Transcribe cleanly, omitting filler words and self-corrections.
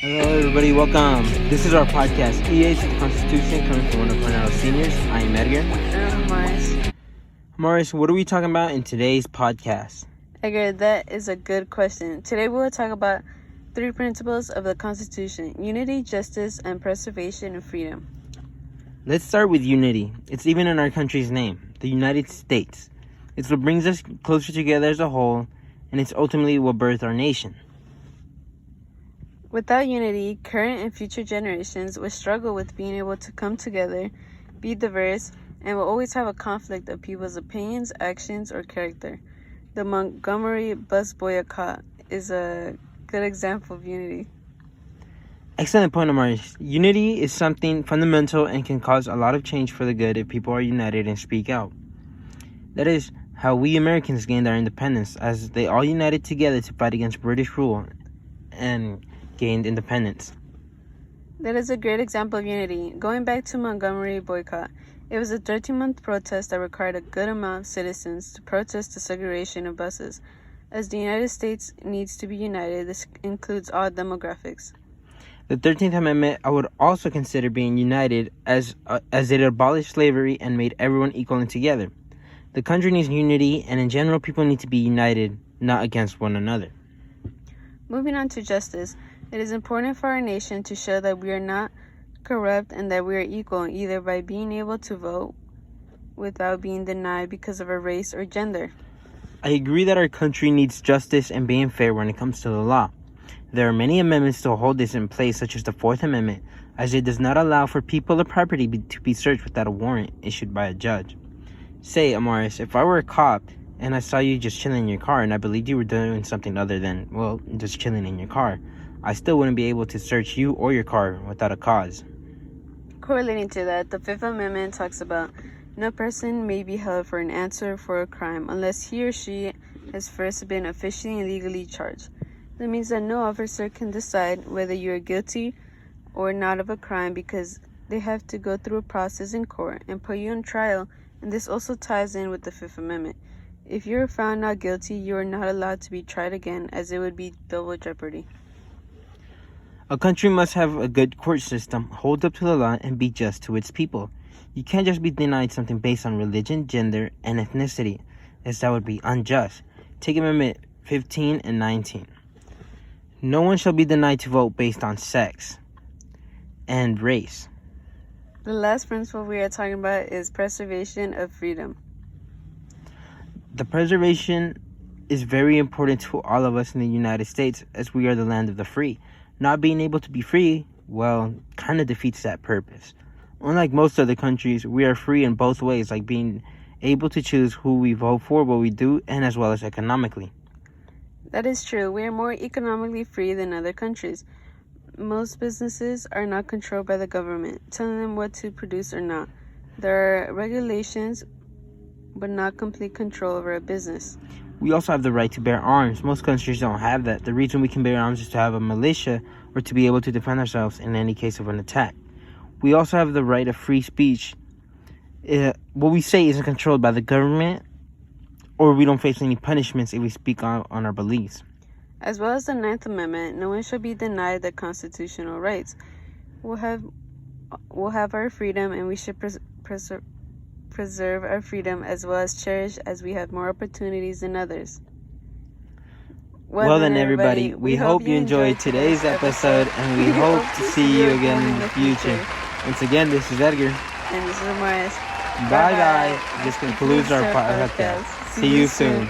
Hello, everybody. Welcome. This is our podcast, EA to the Constitution, coming from one of Cornell seniors. I am Edgar. And I'm Morris. Morris, what are we talking about in today's podcast? Edgar, that is a good question. Today we will talk about 3 principles of the Constitution: unity, justice, and preservation of freedom. Let's start with unity. It's even in our country's name, the United States. It's what brings us closer together as a whole, and it's ultimately what birthed our nation. Without unity, current and future generations will struggle with being able to come together, be diverse, and will always have a conflict of people's opinions, actions, or character. The Montgomery bus boycott is a good example of unity. Excellent point, Morris. Unity is something fundamental and can cause a lot of change for the good if people are united and speak out. That is how we Americans gained our independence, as they all united together to fight against British rule and gained independence. That is a great example of unity. Going back to Montgomery boycott, it was a 13-month protest that required a good amount of citizens to protest the segregation of buses. As the United States needs to be united, this includes all demographics. The 13th Amendment I would also consider being united as it abolished slavery and made everyone equal and together. The country needs unity, and in general, people need to be united, not against one another. Moving on to justice, it is important for our nation to show that we are not corrupt and that we are equal, either by being able to vote without being denied because of our race or gender. I agree that our country needs justice and being fair when it comes to the law. There are many amendments to hold this in place, such as the 4th Amendment, as it does not allow for people or property to be searched without a warrant issued by a judge. Say, Amaris, if I were a cop and I saw you just chilling in your car and I believed you were doing something other than, just chilling in your car, I still wouldn't be able to search you or your car without a cause. Correlating to that, the 5th Amendment talks about no person may be held for an answer for a crime unless he or she has first been officially and legally charged. That means that no officer can decide whether you are guilty or not of a crime because they have to go through a process in court and put you on trial, and this also ties in with the 5th Amendment. If you are found not guilty, you are not allowed to be tried again, as it would be double jeopardy. A country must have a good court system, hold up to the law, and be just to its people. You can't just be denied something based on religion, gender, and ethnicity, as that would be unjust. Take Amendment 15 and 19. No one shall be denied to vote based on sex and race. The last principle we are talking about is preservation of freedom. The preservation is very important to all of us in the United States, as we are the land of the free. Not being able to be free, kind of defeats that purpose. Unlike most other countries, we are free in both ways, like being able to choose who we vote for, what we do, and as well as economically. That is true. We are more economically free than other countries. Most businesses are not controlled by the government, telling them what to produce or not. There are regulations, but not complete control over a business. We also have the right to bear arms. Most countries don't have that. The reason we can bear arms is to have a militia or to be able to defend ourselves in any case of an attack. We also have the right of free speech. What we say isn't controlled by the government, or we don't face any punishments if we speak on our beliefs. As well as the 9th Amendment, no one shall be denied their constitutional rights. We'll have our freedom, and we should preserve our freedom as well as cherish, as we have more opportunities than others. Well then, everybody, we hope you enjoyed today's episode, and we hope to see you again in the future. Once again, this is Edgar. And this is Morris. Bye-bye. This concludes our podcast. See you soon.